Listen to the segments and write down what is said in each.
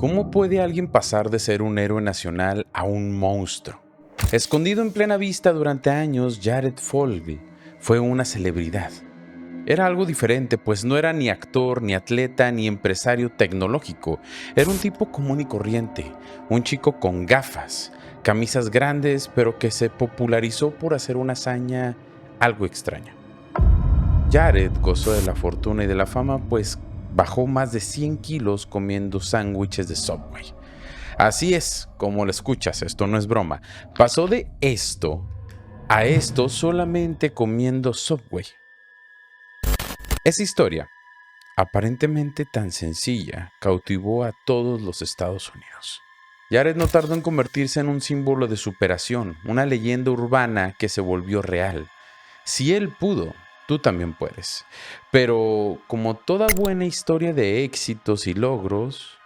¿Cómo puede alguien pasar de ser un héroe nacional a un monstruo? Escondido en plena vista durante años, Jared Fogle fue una celebridad. Era algo diferente, pues no era ni actor, ni atleta, ni empresario tecnológico. Era un tipo común y corriente, un chico con gafas, camisas grandes, pero que se popularizó por hacer una hazaña algo extraña. Jared gozó de la fortuna y de la fama, pues bajó más de 100 kilos comiendo sándwiches de Subway. Así es, como lo escuchas, esto no es broma. Pasó de esto a esto solamente comiendo Subway. Esa historia, aparentemente tan sencilla, cautivó a todos los Estados Unidos. Jared no tardó en convertirse en un símbolo de superación, una leyenda urbana que se volvió real. Si él pudo, tú también puedes. Pero como toda buena historia de éxitos y logros,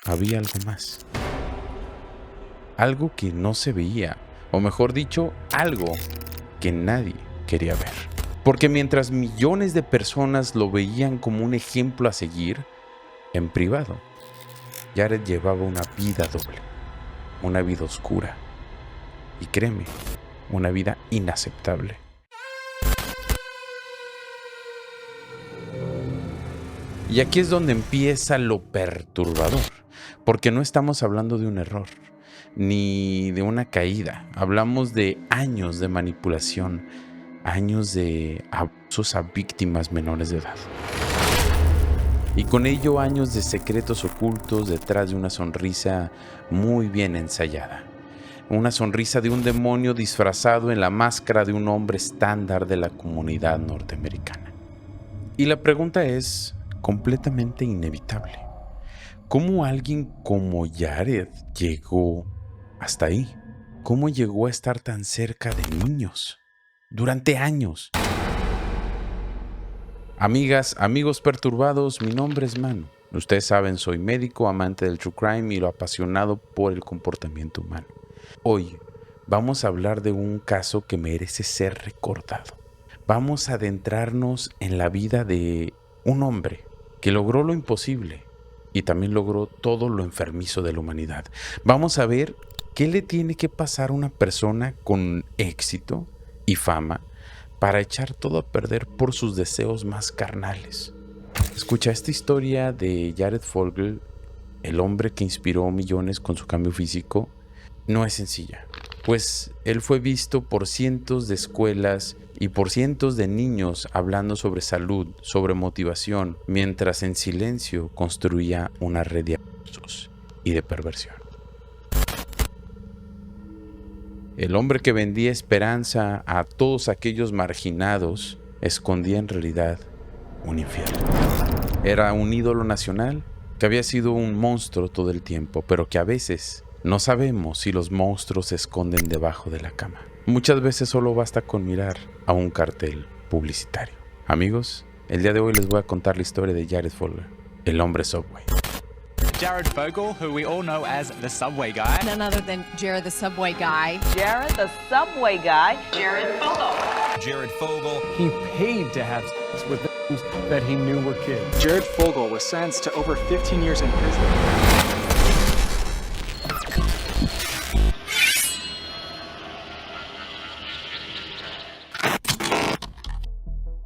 había algo más. Algo que no se veía, o mejor dicho, algo que nadie quería ver. Porque mientras millones de personas lo veían como un ejemplo a seguir, en privado, Jared llevaba una vida doble, una vida oscura, y créeme, una vida inaceptable. Y aquí es donde empieza lo perturbador, porque no estamos hablando de un error, ni de una caída. Hablamos de años de manipulación, años de abusos a víctimas menores de edad. Y con ello años de secretos ocultos detrás de una sonrisa muy bien ensayada. Una sonrisa de un demonio disfrazado en la máscara de un hombre estándar de la comunidad norteamericana. Y la pregunta es completamente inevitable. ¿Cómo alguien como Jared llegó hasta ahí? ¿Cómo llegó a estar tan cerca de niños durante años? Amigas, amigos perturbados, mi nombre es Manu. Ustedes saben, soy médico, amante del true crime y lo apasionado por el comportamiento humano. Hoy vamos a hablar de un caso que merece ser recordado. Vamos a adentrarnos en la vida de un hombre que logró lo imposible y también logró todo lo enfermizo de la humanidad. Vamos a ver qué le tiene que pasar a una persona con éxito y fama para echar todo a perder por sus deseos más carnales. Escucha esta historia de Jared Fogle, el hombre que inspiró a millones con su cambio físico. No es sencilla, pues él fue visto por cientos de escuelas y por cientos de niños hablando sobre salud, sobre motivación, mientras en silencio construía una red de abusos y de perversión. El hombre que vendía esperanza a todos aquellos marginados escondía en realidad un infierno. Era un ídolo nacional que había sido un monstruo todo el tiempo, pero que a veces no sabemos si los monstruos se esconden debajo de la cama. Muchas veces solo basta con mirar a un cartel publicitario. Amigos, el día de hoy les voy a contar la historia de Jared Fogle, el hombre Subway. Jared Fogle, who we all know as the Subway Guy. None other than Jared the Subway Guy. Jared the Subway Guy. Jared Fogle. Jared Fogle. He paid to have sex with things that he knew were kids. Jared Fogle was sentenced to over 15 years in prison.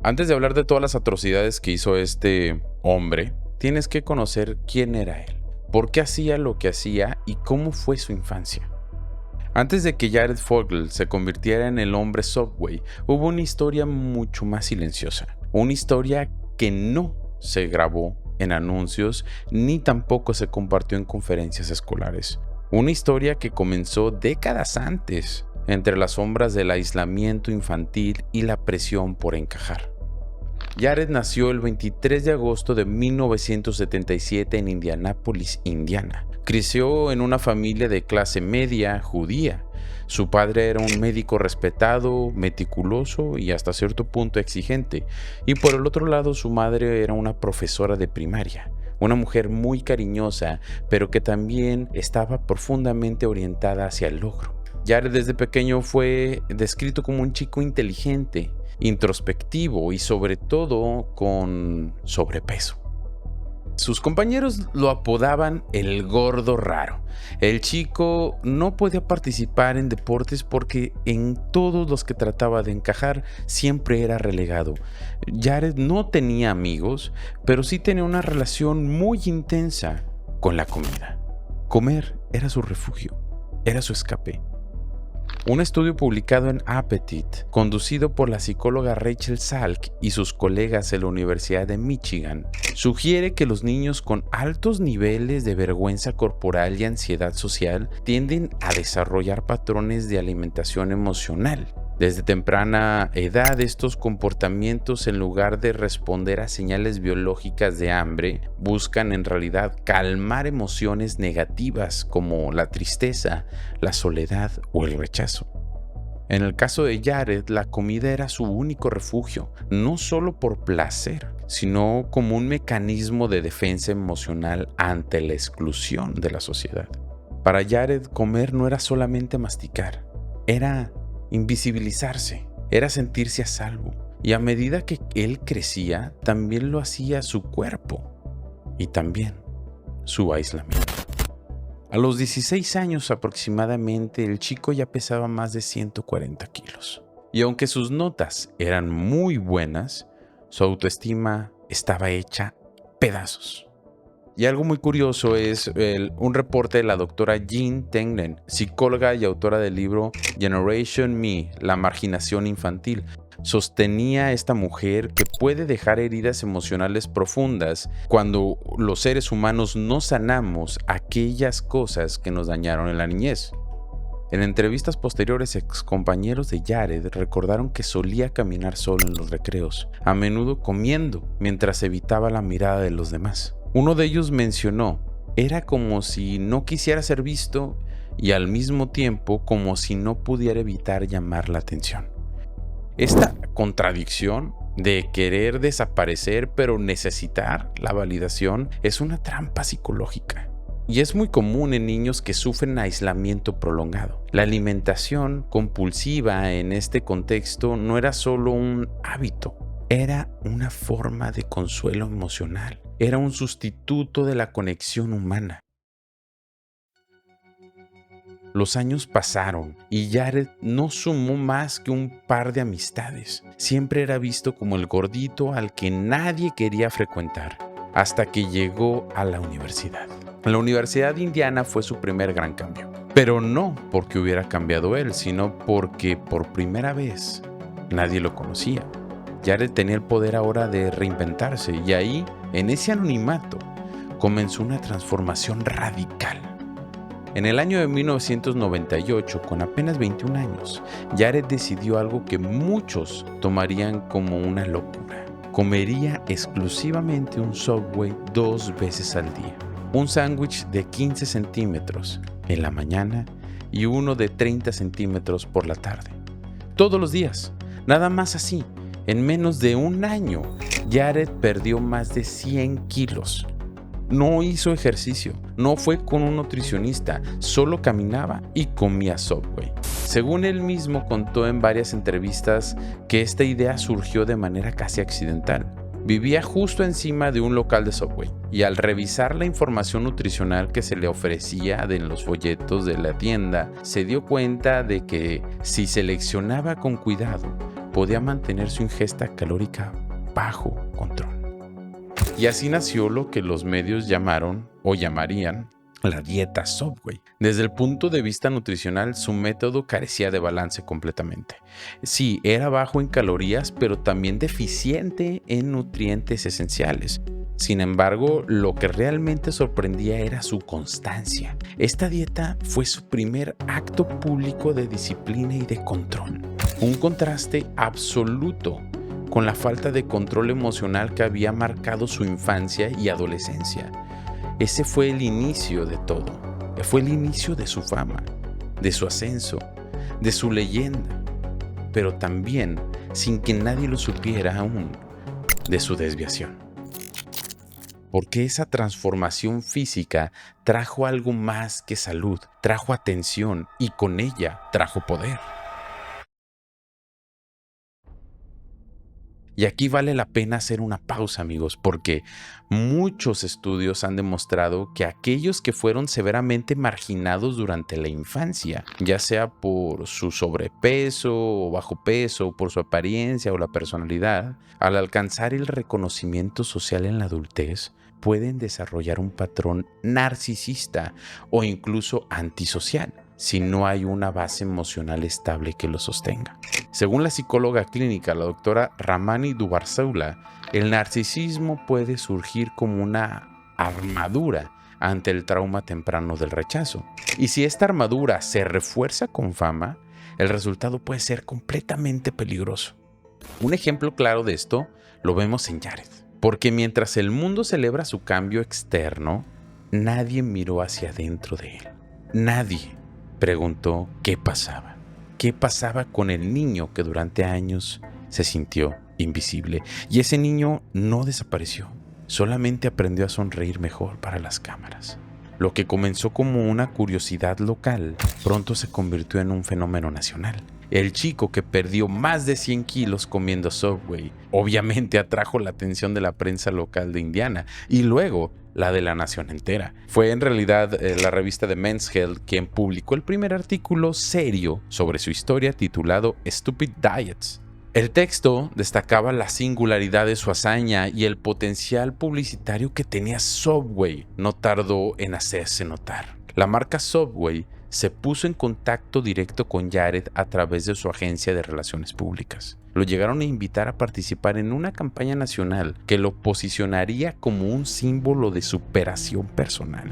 Antes de hablar de todas las atrocidades que hizo este hombre, tienes que conocer quién era él, por qué hacía lo que hacía y cómo fue su infancia. Antes de que Jared Fogle se convirtiera en el hombre Subway, hubo una historia mucho más silenciosa. Una historia que no se grabó en anuncios ni tampoco se compartió en conferencias escolares. Una historia que comenzó décadas antes, entre las sombras del aislamiento infantil y la presión por encajar. Jared nació el 23 de agosto de 1977 en Indianápolis, Indiana. Creció en una familia de clase media judía. Su padre era un médico respetado, meticuloso y hasta cierto punto exigente. Y por el otro lado, su madre era una profesora de primaria. Una mujer muy cariñosa, pero que también estaba profundamente orientada hacia el logro. Jared desde pequeño fue descrito como un chico inteligente, introspectivo y sobre todo con sobrepeso. Sus compañeros lo apodaban el gordo raro. El chico no podía participar en deportes porque en todos los que trataba de encajar siempre era relegado. Jared no tenía amigos, pero sí tenía una relación muy intensa con la comida. Comer era su refugio, era su escape. Un estudio publicado en Appetit, conducido por la psicóloga Rachel Salk y sus colegas de la Universidad de Michigan, sugiere que los niños con altos niveles de vergüenza corporal y ansiedad social tienden a desarrollar patrones de alimentación emocional. Desde temprana edad, estos comportamientos, en lugar de responder a señales biológicas de hambre, buscan en realidad calmar emociones negativas como la tristeza, la soledad o el rechazo. En el caso de Jared, la comida era su único refugio, no solo por placer, sino como un mecanismo de defensa emocional ante la exclusión de la sociedad. Para Jared, comer no era solamente masticar, era invisibilizarse, era sentirse a salvo. Y a medida que él crecía, también lo hacía su cuerpo y también su aislamiento. A los 16 años aproximadamente, el chico ya pesaba más de 140 kilos. Y aunque sus notas eran muy buenas, su autoestima estaba hecha pedazos. Y algo muy curioso es un reporte de la doctora Jean Tenglen, psicóloga y autora del libro Generation Me, la marginación infantil. Sostenía esta mujer que puede dejar heridas emocionales profundas cuando los seres humanos no sanamos aquellas cosas que nos dañaron en la niñez. En entrevistas posteriores, excompañeros de Jared recordaron que solía caminar solo en los recreos, a menudo comiendo mientras evitaba la mirada de los demás. Uno de ellos mencionó, era como si no quisiera ser visto y al mismo tiempo como si no pudiera evitar llamar la atención. Esta contradicción de querer desaparecer pero necesitar la validación es una trampa psicológica. Y es muy común en niños que sufren aislamiento prolongado. La alimentación compulsiva en este contexto no era solo un hábito, era una forma de consuelo emocional. Era un sustituto de la conexión humana. Los años pasaron y Jared no sumó más que un par de amistades. Siempre era visto como el gordito al que nadie quería frecuentar, hasta que llegó a la universidad. La Universidad de Indiana fue su primer gran cambio. Pero no porque hubiera cambiado él, sino porque por primera vez nadie lo conocía. Jared tenía el poder ahora de reinventarse y ahí, en ese anonimato, comenzó una transformación radical. En el año de 1998, con apenas 21 años, Jared decidió algo que muchos tomarían como una locura. Comería exclusivamente un Subway 2 veces al día. Un sándwich de 15 centímetros en la mañana y uno de 30 centímetros por la tarde. Todos los días, nada más así. En menos de un año, Jared perdió más de 100 kilos. No hizo ejercicio, no fue con un nutricionista, solo caminaba y comía Subway. Según él mismo contó en varias entrevistas que esta idea surgió de manera casi accidental. Vivía justo encima de un local de Subway y al revisar la información nutricional que se le ofrecía en los folletos de la tienda, se dio cuenta de que si seleccionaba con cuidado, podía mantener su ingesta calórica bajo control. Y así nació lo que los medios llamaron o llamarían la dieta Subway. Desde el punto de vista nutricional, su método carecía de balance completamente. Sí, era bajo en calorías, pero también deficiente en nutrientes esenciales. Sin embargo, lo que realmente sorprendía era su constancia. Esta dieta fue su primer acto público de disciplina y de control. Un contraste absoluto con la falta de control emocional que había marcado su infancia y adolescencia. Ese fue el inicio de todo. Fue el inicio de su fama, de su ascenso, de su leyenda, pero también, sin que nadie lo supiera aún, de su desviación. Porque esa transformación física trajo algo más que salud, trajo atención y con ella trajo poder. Y aquí vale la pena hacer una pausa, amigos, porque muchos estudios han demostrado que aquellos que fueron severamente marginados durante la infancia, ya sea por su sobrepeso o bajo peso, por su apariencia o la personalidad, al alcanzar el reconocimiento social en la adultez, pueden desarrollar un patrón narcisista o incluso antisocial si no hay una base emocional estable que lo sostenga. Según la psicóloga clínica, la doctora Ramani Duvarsaula, el narcisismo puede surgir como una armadura ante el trauma temprano del rechazo. Y si esta armadura se refuerza con fama, el resultado puede ser completamente peligroso. Un ejemplo claro de esto lo vemos en Jared, porque mientras el mundo celebra su cambio externo, nadie miró hacia adentro de él. Nadie preguntó qué pasaba. ¿Qué pasaba con el niño que durante años se sintió invisible? Y ese niño no desapareció, solamente aprendió a sonreír mejor para las cámaras. Lo que comenzó como una curiosidad local, pronto se convirtió en un fenómeno nacional. El chico que perdió más de 100 kilos comiendo Subway obviamente atrajo la atención de la prensa local de Indiana y luego la de la nación entera. Fue en realidad la revista de Men's Health quien publicó el primer artículo serio sobre su historia titulado Stupid Diets. El texto destacaba la singularidad de su hazaña y el potencial publicitario que tenía Subway. No tardó en hacerse notar. La marca Subway se puso en contacto directo con Jared a través de su agencia de relaciones públicas. Lo llegaron a invitar a participar en una campaña nacional que lo posicionaría como un símbolo de superación personal.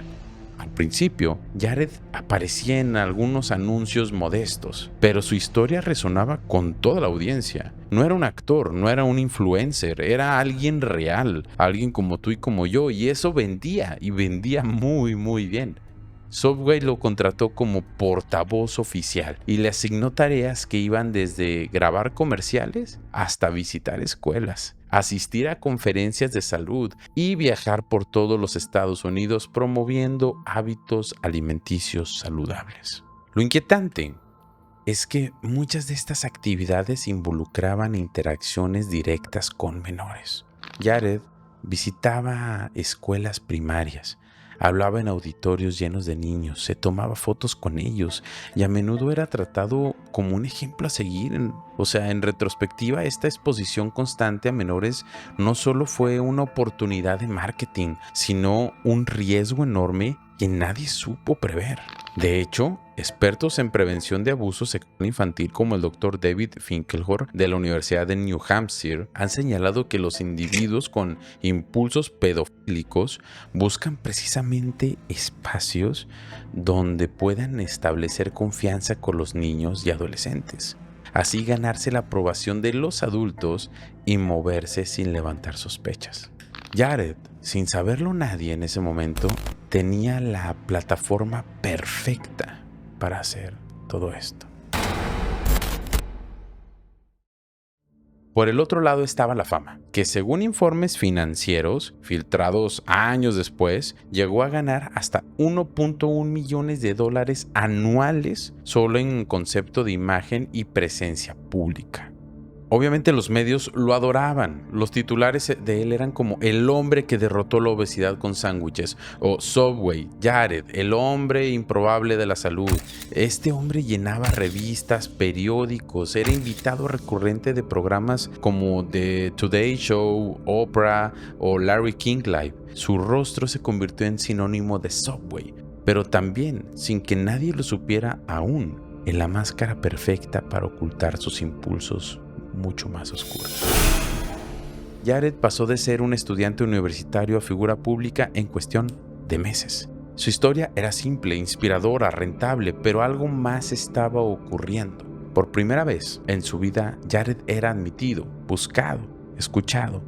Al principio, Jared aparecía en algunos anuncios modestos, pero su historia resonaba con toda la audiencia. No era un actor, no era un influencer, era alguien real, alguien como tú y como yo, y eso vendía, y vendía muy, muy bien. Subway lo contrató como portavoz oficial y le asignó tareas que iban desde grabar comerciales hasta visitar escuelas, asistir a conferencias de salud y viajar por todos los Estados Unidos promoviendo hábitos alimenticios saludables. Lo inquietante es que muchas de estas actividades involucraban interacciones directas con menores. Jared visitaba escuelas primarias, hablaba en auditorios llenos de niños, se tomaba fotos con ellos y a menudo era tratado como un ejemplo a seguir. En retrospectiva, esta exposición constante a menores no solo fue una oportunidad de marketing, sino un riesgo enorme que nadie supo prever. De hecho, expertos en prevención de abuso sexual infantil como el Dr. David Finkelhor de la Universidad de New Hampshire han señalado que los individuos con impulsos pedofílicos buscan precisamente espacios donde puedan establecer confianza con los niños y adolescentes, así ganarse la aprobación de los adultos y moverse sin levantar sospechas. Jared, sin saberlo nadie en ese momento, tenía la plataforma perfecta para hacer todo esto. Por el otro lado estaba la fama, que según informes financieros filtrados años después, llegó a ganar hasta 1.1 millones de dólares anuales solo en concepto de imagen y presencia pública. Obviamente los medios lo adoraban. Los titulares de él eran como el hombre que derrotó la obesidad con sándwiches o Subway, Jared, el hombre improbable de la salud. Este hombre llenaba revistas, periódicos, era invitado recurrente de programas como The Today Show, Oprah o Larry King Live. Su rostro se convirtió en sinónimo de Subway, pero también, sin que nadie lo supiera aún, en la máscara perfecta para ocultar sus impulsos mucho más oscuros. Jared pasó de ser un estudiante universitario a figura pública en cuestión de meses. Su historia era simple, inspiradora, rentable, pero algo más estaba ocurriendo. Por primera vez en su vida, Jared era admitido, buscado, escuchado.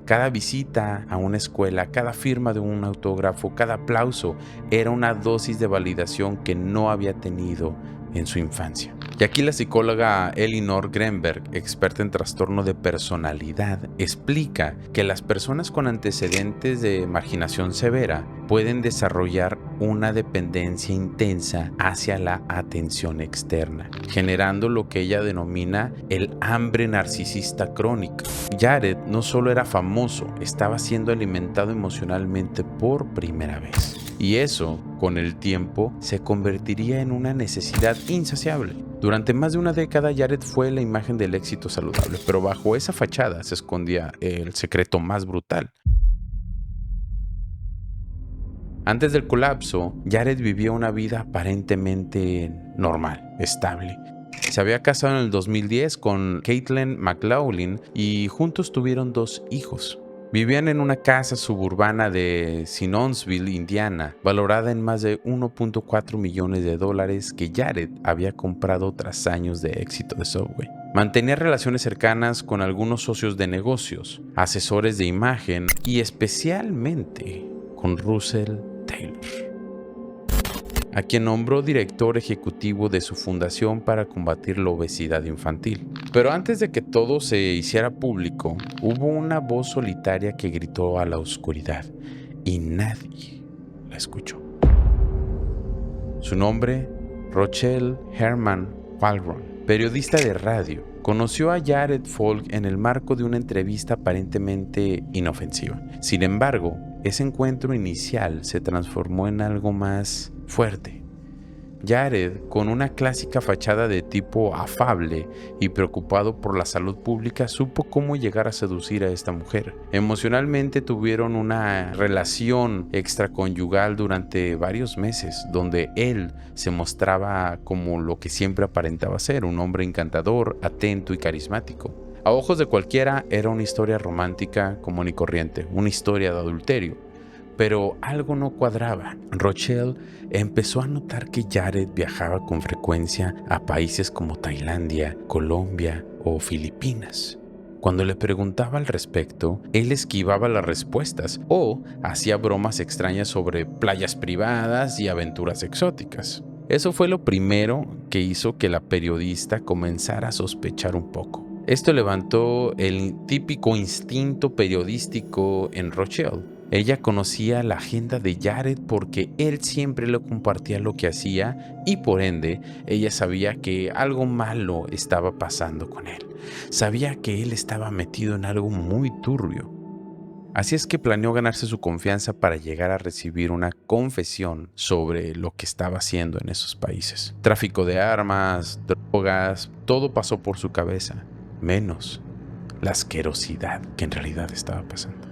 Cada visita a una escuela, cada firma de un autógrafo, cada aplauso era una dosis de validación que no había tenido en su infancia. Y aquí la psicóloga Elinor Grenberg, experta en trastorno de personalidad, explica que las personas con antecedentes de marginación severa pueden desarrollar una dependencia intensa hacia la atención externa, generando lo que ella denomina el hambre narcisista crónica. Jared no solo era famoso, estaba siendo alimentado emocionalmente por primera vez. Y eso, con el tiempo, se convertiría en una necesidad insaciable. Durante más de una década, Jared fue la imagen del éxito saludable, pero bajo esa fachada se escondía el secreto más brutal. Antes del colapso, Jared vivía una vida aparentemente normal, estable. Se había casado en el 2010 con Caitlin McLaughlin y juntos tuvieron 2 hijos. Vivían en una casa suburbana de Simmonsville, Indiana, valorada en más de $1.4 millones que Jared había comprado tras años de éxito de Subway. Mantenía relaciones cercanas con algunos socios de negocios, asesores de imagen y especialmente con Russell Taylor, a quien nombró director ejecutivo de su fundación para combatir la obesidad infantil. Pero antes de que todo se hiciera público, hubo una voz solitaria que gritó a la oscuridad y nadie la escuchó. Su nombre, Rochelle Herman Walron, periodista de radio, conoció a Jared Falk en el marco de una entrevista aparentemente inofensiva. Sin embargo, ese encuentro inicial se transformó en algo más fuerte. Jared, con una clásica fachada de tipo afable y preocupado por la salud pública, supo cómo llegar a seducir a esta mujer. Emocionalmente tuvieron una relación extraconyugal durante varios meses, donde él se mostraba como lo que siempre aparentaba ser, un hombre encantador, atento y carismático. A ojos de cualquiera era una historia romántica común y corriente, una historia de adulterio. Pero algo no cuadraba. Rochelle empezó a notar que Jared viajaba con frecuencia a países como Tailandia, Colombia o Filipinas. Cuando le preguntaba al respecto, él esquivaba las respuestas o hacía bromas extrañas sobre playas privadas y aventuras exóticas. Eso fue lo primero que hizo que la periodista comenzara a sospechar un poco. Esto levantó el típico instinto periodístico en Rochelle. Ella conocía la agenda de Jared porque él siempre le compartía lo que hacía y por ende ella sabía que algo malo estaba pasando con él. Sabía que él estaba metido en algo muy turbio. Así es que planeó ganarse su confianza para llegar a recibir una confesión sobre lo que estaba haciendo en esos países. Tráfico de armas, drogas, todo pasó por su cabeza, menos la asquerosidad que en realidad estaba pasando.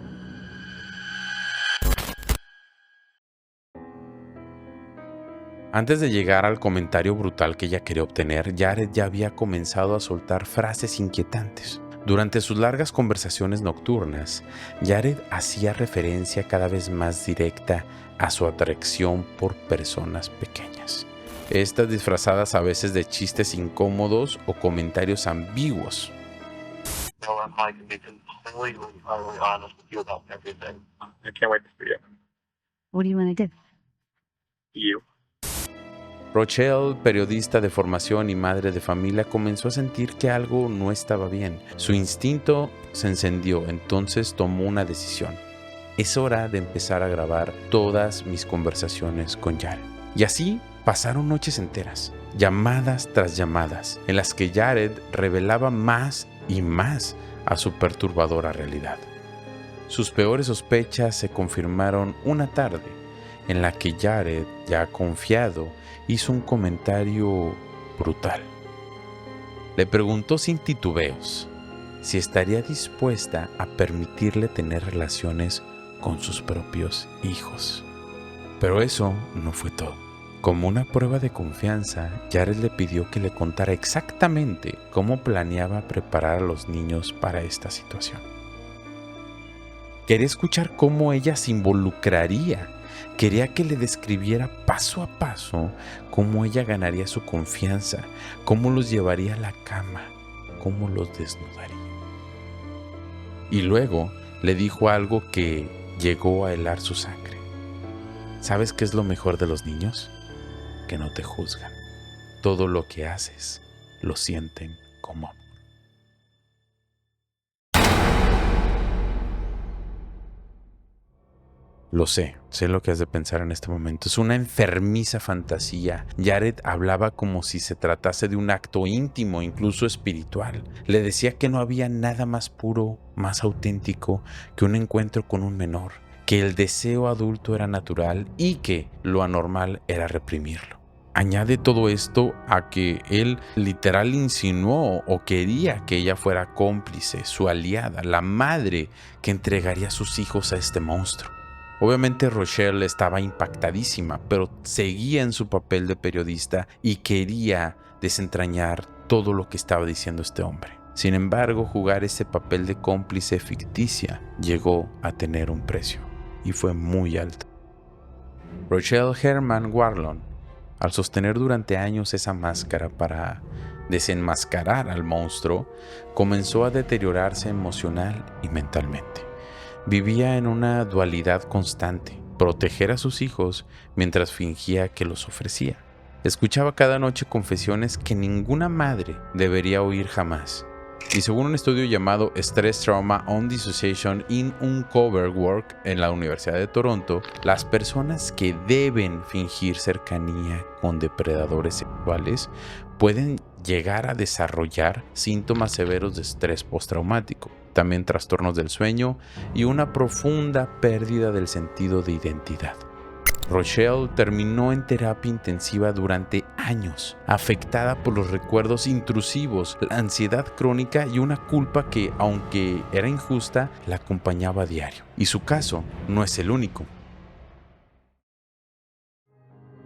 Antes de llegar al comentario brutal que ella quería obtener, Jared ya había comenzado a soltar frases inquietantes. Durante sus largas conversaciones nocturnas, Jared hacía referencia cada vez más directa a su atracción por personas pequeñas. Estas disfrazadas a veces de chistes incómodos o comentarios ambiguos. I can't wait to see it. What do you want to do? You. Rochelle, periodista de formación y madre de familia, comenzó a sentir que algo no estaba bien. Su instinto se encendió, entonces tomó una decisión. Es hora de empezar a grabar todas mis conversaciones con Jared. Y así pasaron noches enteras, llamadas tras llamadas, en las que Jared revelaba más y más a su perturbadora realidad. Sus peores sospechas se confirmaron una tarde, en la que Jared, ya confiado, hizo un comentario brutal. Le preguntó sin titubeos si estaría dispuesta a permitirle tener relaciones con sus propios hijos. Pero eso no fue todo. Como una prueba de confianza, Jared le pidió que le contara exactamente cómo planeaba preparar a los niños para esta situación. Quería escuchar cómo ella se involucraría. Quería que le describiera paso a paso cómo ella ganaría su confianza, cómo los llevaría a la cama, cómo los desnudaría. Y luego le dijo algo que llegó a helar su sangre. ¿Sabes qué es lo mejor de los niños? Que no te juzgan. todo lo que haces lo sienten como amor. Lo sé lo que has de pensar en este momento. Es una enfermiza fantasía. Jared hablaba como si se tratase de un acto íntimo, incluso espiritual. Le decía que no había nada más puro, más auténtico que un encuentro con un menor, que el deseo adulto era natural y que lo anormal era reprimirlo. Añade todo esto a que él literal insinuó o quería que ella fuera cómplice, su aliada, la madre que entregaría a sus hijos a este monstruo. Obviamente Rochelle estaba impactadísima, pero seguía en su papel de periodista y quería desentrañar todo lo que estaba diciendo este hombre. Sin embargo, jugar ese papel de cómplice ficticia llegó a tener un precio, y fue muy alto. Rochelle Herman Warlon, al sostener durante años esa máscara para desenmascarar al monstruo, comenzó a deteriorarse emocional y mentalmente. Vivía en una dualidad constante, proteger a sus hijos mientras fingía que los ofrecía. Escuchaba cada noche confesiones que ninguna madre debería oír jamás. Y según un estudio llamado Stress Trauma on Dissociation in Uncovered Work en la Universidad de Toronto, las personas que deben fingir cercanía con depredadores sexuales pueden llegar a desarrollar síntomas severos de estrés postraumático, también trastornos del sueño y una profunda pérdida del sentido de identidad. Rochelle terminó en terapia intensiva durante años, afectada por los recuerdos intrusivos, la ansiedad crónica y una culpa que, aunque era injusta, la acompañaba a diario. Y su caso no es el único.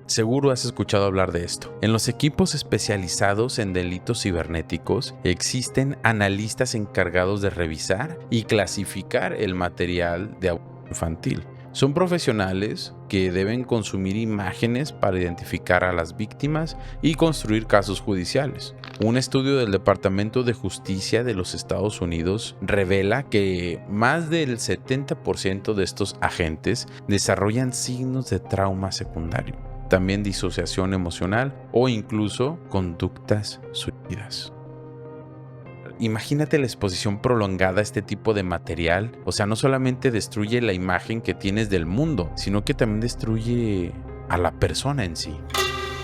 Seguro has escuchado hablar de esto. En los equipos especializados en delitos cibernéticos existen analistas encargados de revisar y clasificar el material de abuso infantil. Son profesionales que deben consumir imágenes para identificar a las víctimas y construir casos judiciales. Un estudio del Departamento de Justicia de los Estados Unidos revela que más del 70% de estos agentes desarrollan signos de trauma secundario, también disociación emocional o incluso conductas suicidas. Imagínate la exposición prolongada a este tipo de material. O sea, no solamente destruye la imagen que tienes del mundo, sino que también destruye a la persona en sí.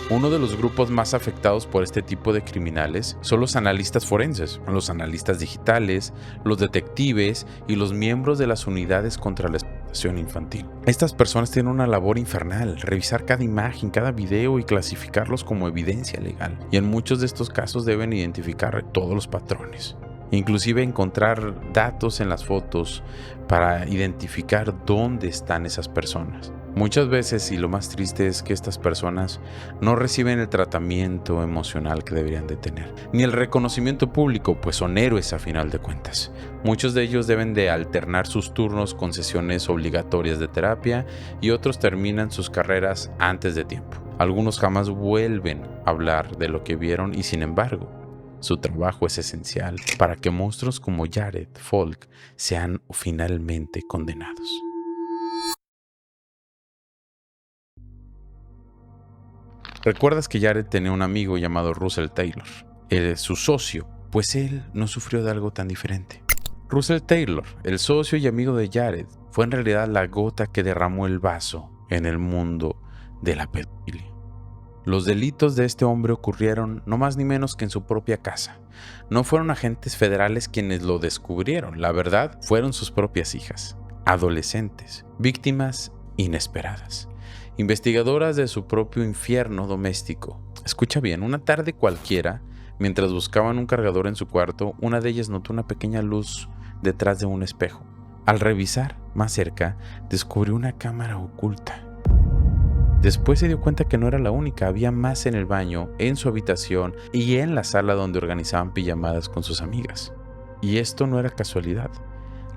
Uno de los grupos más afectados por este tipo de criminales son los analistas forenses, los analistas digitales, los detectives y los miembros de las unidades contra la explotación infantil. Estas personas tienen una labor infernal: revisar cada imagen, cada video y clasificarlos como evidencia legal. Y en muchos de estos casos deben identificar todos los patrones, inclusive encontrar datos en las fotos para identificar dónde están esas personas. Muchas veces, y lo más triste es que estas personas no reciben el tratamiento emocional que deberían de tener, ni el reconocimiento público, pues son héroes a final de cuentas. Muchos de ellos deben de alternar sus turnos con sesiones obligatorias de terapia y otros terminan sus carreras antes de tiempo. Algunos jamás vuelven a hablar de lo que vieron y, sin embargo, su trabajo es esencial para que monstruos como Jared Falk sean finalmente condenados. ¿Recuerdas que Jared tenía un amigo llamado Russell Taylor? Él es su socio, pues él no sufrió de algo tan diferente. Russell Taylor, el socio y amigo de Jared, fue en realidad la gota que derramó el vaso en el mundo de la pedofilia. Los delitos de este hombre ocurrieron no más ni menos que en su propia casa. No fueron agentes federales quienes lo descubrieron, la verdad, fueron sus propias hijas, adolescentes, víctimas inesperadas, investigadoras de su propio infierno doméstico. Escucha bien, una tarde cualquiera, mientras buscaban un cargador en su cuarto, una de ellas notó una pequeña luz detrás de un espejo. Al revisar más cerca, descubrió una cámara oculta. Después se dio cuenta que no era la única, había más en el baño, en su habitación y en la sala donde organizaban pijamadas con sus amigas. Y esto no era casualidad.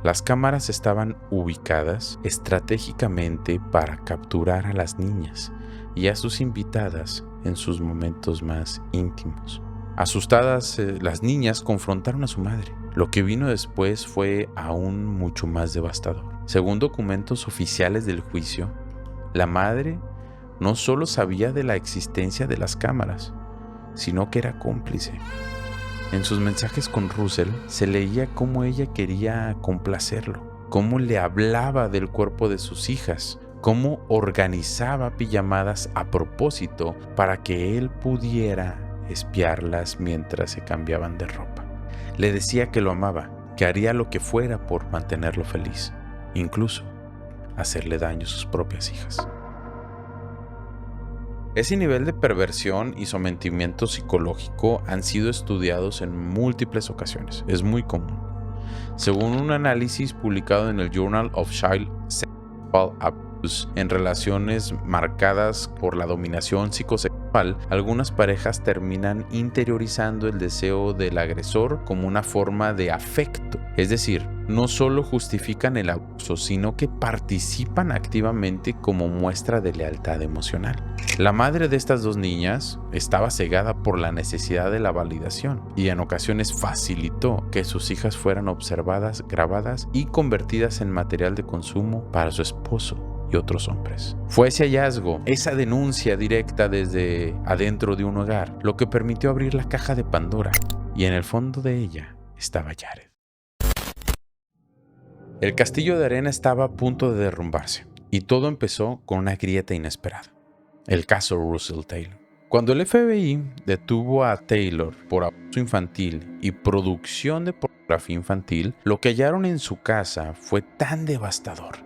Las cámaras estaban ubicadas estratégicamente para capturar a las niñas y a sus invitadas en sus momentos más íntimos. Asustadas, las niñas confrontaron a su madre. Lo que vino después fue aún mucho más devastador. Según documentos oficiales del juicio, la madre no solo sabía de la existencia de las cámaras, sino que era cómplice. En sus mensajes con Russell se leía cómo ella quería complacerlo, cómo le hablaba del cuerpo de sus hijas, cómo organizaba pijamadas a propósito para que él pudiera espiarlas mientras se cambiaban de ropa. Le decía que lo amaba, que haría lo que fuera por mantenerlo feliz, incluso hacerle daño a sus propias hijas. Ese nivel de perversión y sometimiento psicológico han sido estudiados en múltiples ocasiones. Es muy común. Según un análisis publicado en el Journal of Child Sexual Abuse, en relaciones marcadas por la dominación psicosexual, algunas parejas terminan interiorizando el deseo del agresor como una forma de afecto. Es decir, no solo justifican el abuso, sino que participan activamente como muestra de lealtad emocional. La madre de estas dos niñas estaba cegada por la necesidad de la validación y en ocasiones facilitó que sus hijas fueran observadas, grabadas y convertidas en material de consumo para su esposo y otros hombres. Fue ese hallazgo, esa denuncia directa desde adentro de un hogar, lo que permitió abrir la caja de Pandora, y en el fondo de ella estaba Jared. El castillo de arena estaba a punto de derrumbarse, y todo empezó con una grieta inesperada: el caso Russell Taylor. Cuando el FBI detuvo a Taylor por abuso infantil y producción de pornografía infantil, lo que hallaron en su casa fue tan devastador.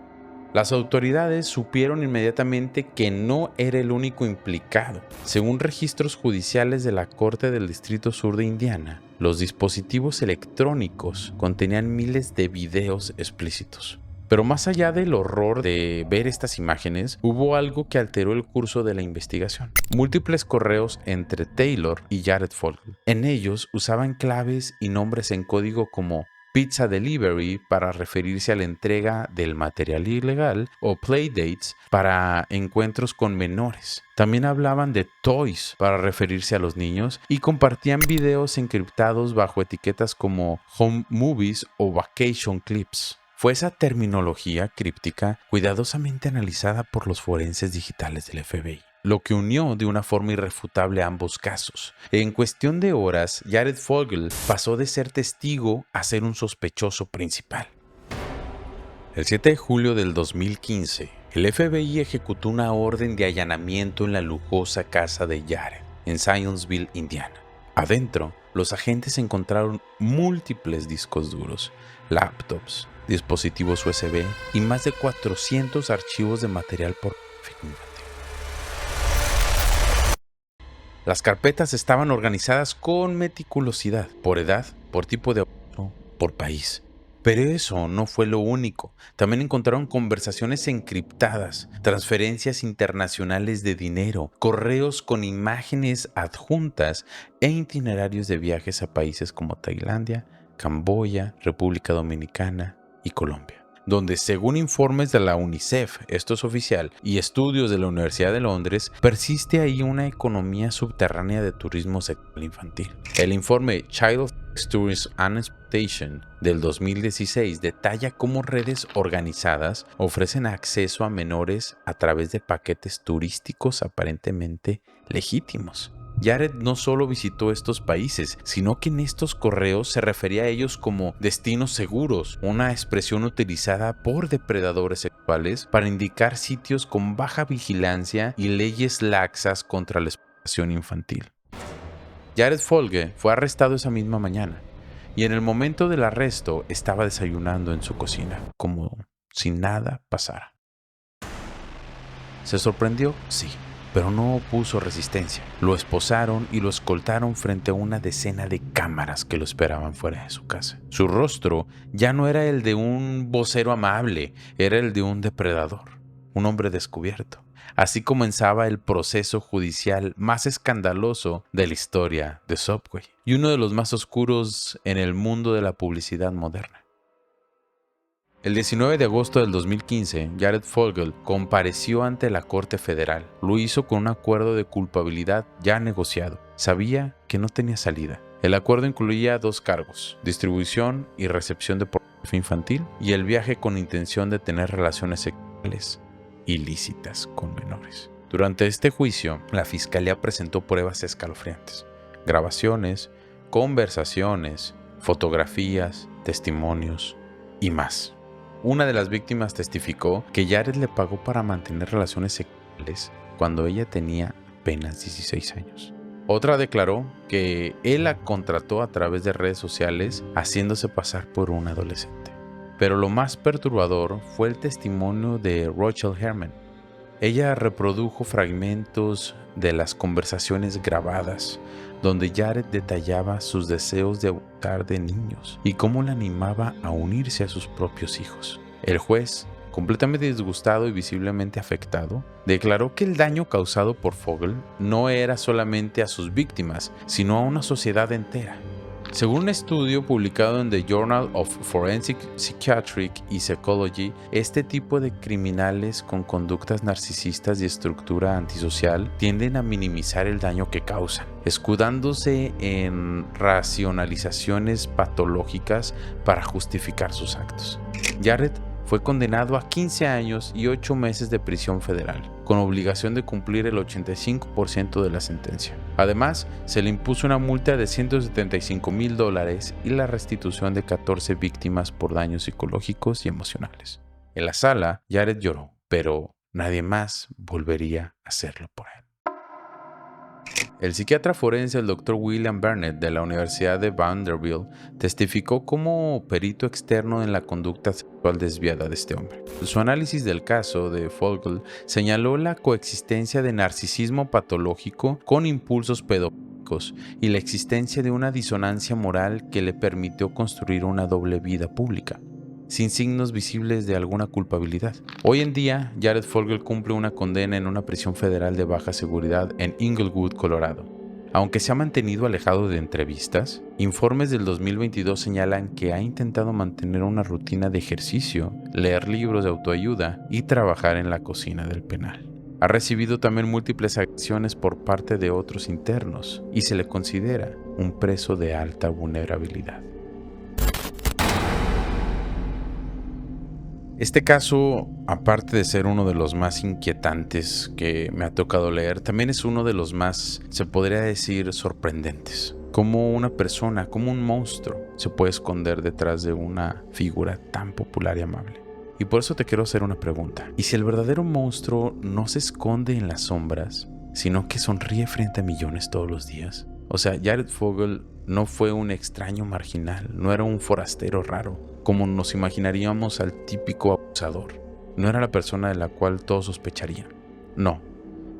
Las autoridades supieron inmediatamente que no era el único implicado. Según registros judiciales de la Corte del Distrito Sur de Indiana, los dispositivos electrónicos contenían miles de videos explícitos. Pero más allá del horror de ver estas imágenes, hubo algo que alteró el curso de la investigación. Múltiples correos entre Taylor y Jared Fogle. En ellos usaban claves y nombres en código como Pizza Delivery para referirse a la entrega del material ilegal o Playdates para encuentros con menores. También hablaban de Toys para referirse a los niños y compartían videos encriptados bajo etiquetas como Home Movies o Vacation Clips. Fue esa terminología críptica cuidadosamente analizada por los forenses digitales del FBI, lo que unió de una forma irrefutable ambos casos. En cuestión de horas, Jared Fogle pasó de ser testigo a ser un sospechoso principal. El 7 de julio del 2015, el FBI ejecutó una orden de allanamiento en la lujosa casa de Jared, en Zionsville, Indiana. Adentro, los agentes encontraron múltiples discos duros, laptops, dispositivos USB y más de 400 archivos de material pornográfico infantil. Las carpetas estaban organizadas con meticulosidad, por edad, por tipo de abuso, por país. Pero eso no fue lo único. También encontraron conversaciones encriptadas, transferencias internacionales de dinero, correos con imágenes adjuntas e itinerarios de viajes a países como Tailandia, Camboya, República Dominicana y Colombia, donde según informes de la UNICEF, esto es oficial, y estudios de la Universidad de Londres, persiste ahí una economía subterránea de turismo sexual infantil. El informe Child Sex Tourism and Exploitation del 2016 detalla cómo redes organizadas ofrecen acceso a menores a través de paquetes turísticos aparentemente legítimos. Jared no solo visitó estos países, sino que en estos correos se refería a ellos como destinos seguros, una expresión utilizada por depredadores sexuales para indicar sitios con baja vigilancia y leyes laxas contra la explotación infantil. Jared Fogle fue arrestado esa misma mañana y en el momento del arresto estaba desayunando en su cocina, como si nada pasara. ¿Se sorprendió? Sí. Pero no opuso resistencia. Lo esposaron y lo escoltaron frente a una decena de cámaras que lo esperaban fuera de su casa. Su rostro ya no era el de un vocero amable, era el de un depredador, un hombre descubierto. Así comenzaba el proceso judicial más escandaloso de la historia de Subway y uno de los más oscuros en el mundo de la publicidad moderna. El 19 de agosto del 2015, Jared Fogle compareció ante la Corte Federal. Lo hizo con un acuerdo de culpabilidad ya negociado. Sabía que no tenía salida. El acuerdo incluía 2 cargos: distribución y recepción de pornografía infantil y el viaje con intención de tener relaciones sexuales ilícitas con menores. Durante este juicio, la fiscalía presentó pruebas escalofriantes. grabaciones, conversaciones, fotografías, testimonios y más. Una de las víctimas testificó que Jared le pagó para mantener relaciones sexuales cuando ella tenía apenas 16 años. Otra declaró que él la contrató a través de redes sociales haciéndose pasar por un adolescente. Pero lo más perturbador fue el testimonio de Rachel Herman. Ella reprodujo fragmentos de las conversaciones grabadas donde Jared detallaba sus deseos de abusar de niños y cómo la animaba a unirse a sus propios hijos. El juez, completamente disgustado y visiblemente afectado, declaró que el daño causado por Fogel no era solamente a sus víctimas, sino a una sociedad entera. Según un estudio publicado en The Journal of Forensic Psychiatry and Psychology, este tipo de criminales con conductas narcisistas y estructura antisocial tienden a minimizar el daño que causan, escudándose en racionalizaciones patológicas para justificar sus actos. Jared fue condenado a 15 años y 8 meses de prisión federal, con obligación de cumplir el 85% de la sentencia. Además, se le impuso una multa de $175,000 y la restitución de 14 víctimas por daños psicológicos y emocionales. En la sala, Jared lloró, pero nadie más volvería a hacerlo por él. El psiquiatra forense, el Dr. William Burnett de la Universidad de Vanderbilt, testificó como perito externo en la conducta sexual desviada de este hombre. Su análisis del caso de Fogel señaló la coexistencia de narcisismo patológico con impulsos pedofílicos y la existencia de una disonancia moral que le permitió construir una doble vida pública, sin signos visibles de alguna culpabilidad. Hoy en día, Jared Fogel cumple una condena en una prisión federal de baja seguridad en Inglewood, Colorado. Aunque se ha mantenido alejado de entrevistas, informes del 2022 señalan que ha intentado mantener una rutina de ejercicio, leer libros de autoayuda y trabajar en la cocina del penal. Ha recibido también múltiples agresiones por parte de otros internos y se le considera un preso de alta vulnerabilidad. Este caso, aparte de ser uno de los más inquietantes que me ha tocado leer, también es uno de los más, se podría decir, sorprendentes. Cómo una persona, como un monstruo, se puede esconder detrás de una figura tan popular y amable. Y por eso te quiero hacer una pregunta. ¿Y si el verdadero monstruo no se esconde en las sombras, sino que sonríe frente a millones todos los días? O sea, Jared Fogel no fue un extraño marginal, no era un forastero raro, como nos imaginaríamos al típico abusador. No era la persona de la cual todos sospecharían. No,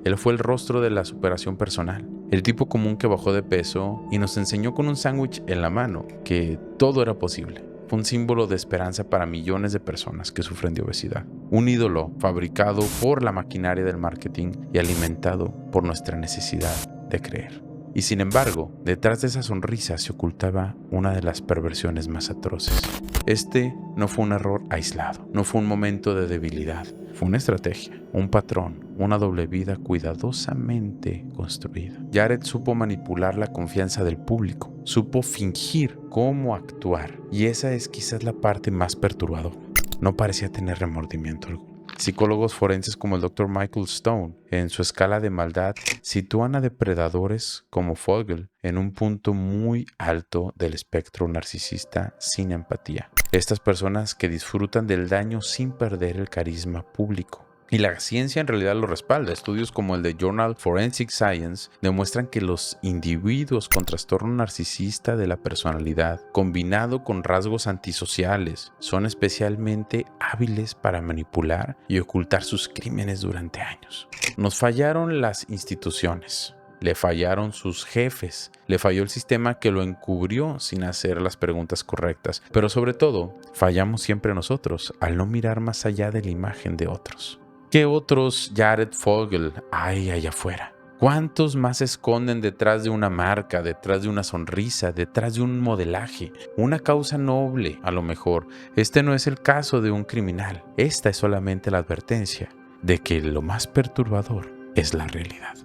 él fue el rostro de la superación personal, el tipo común que bajó de peso y nos enseñó con un sándwich en la mano que todo era posible. Fue un símbolo de esperanza para millones de personas que sufren de obesidad. Un ídolo fabricado por la maquinaria del marketing y alimentado por nuestra necesidad de creer. Y sin embargo, detrás de esa sonrisa se ocultaba una de las perversiones más atroces. Este no fue un error aislado, no fue un momento de debilidad, fue una estrategia, un patrón, una doble vida cuidadosamente construida. Jared supo manipular la confianza del público, supo fingir cómo actuar, y esa es quizás la parte más perturbadora. No parecía tener remordimiento alguno. Psicólogos forenses como el Dr. Michael Stone, en su escala de maldad, sitúan a depredadores como Fogel en un punto muy alto del espectro narcisista sin empatía. Estas personas que disfrutan del daño sin perder el carisma público. Y la ciencia en realidad lo respalda. Estudios como el de Journal Forensic Science demuestran que los individuos con trastorno narcisista de la personalidad, combinado con rasgos antisociales, son especialmente hábiles para manipular y ocultar sus crímenes durante años. Nos fallaron las instituciones, le fallaron sus jefes, le falló el sistema que lo encubrió sin hacer las preguntas correctas, pero sobre todo, fallamos siempre nosotros al no mirar más allá de la imagen de otros. ¿Qué otros Jared Fogel hay allá afuera? ¿Cuántos más se esconden detrás de una marca, detrás de una sonrisa, detrás de un modelaje? Una causa noble, a lo mejor. Este no es el caso de un criminal. Esta es solamente la advertencia de que lo más perturbador es la realidad.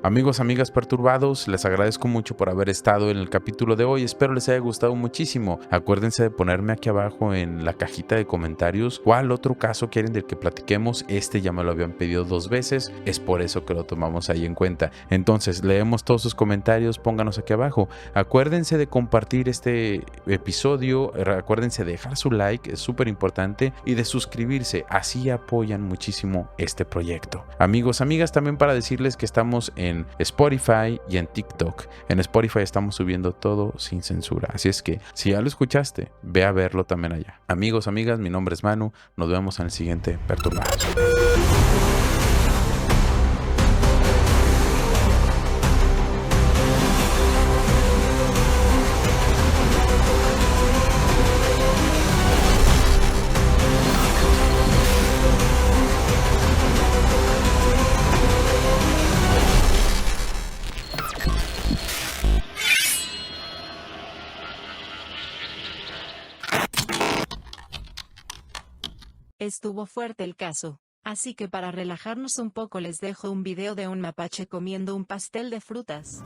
Amigos, amigas perturbados, les agradezco mucho por haber estado en el capítulo de hoy. Espero les haya gustado muchísimo. Acuérdense de ponerme aquí abajo en la cajita de comentarios cuál otro caso quieren del que platiquemos. Este ya me lo habían pedido 2 veces, es por eso que lo tomamos ahí en cuenta. Entonces, leemos todos sus comentarios, pónganos aquí abajo. Acuérdense de compartir este episodio, acuérdense de dejar su like, es súper importante, y de suscribirse, así apoyan muchísimo este proyecto. Amigos, amigas, también para decirles que estamos en Spotify y en TikTok. En Spotify estamos subiendo todo sin censura, así es que si ya lo escuchaste, ve a verlo también allá. Amigos, amigas, mi nombre es Manu, nos vemos en el siguiente Perturbados. Estuvo fuerte el caso, así que para relajarnos un poco les dejo un video de un mapache comiendo un pastel de frutas.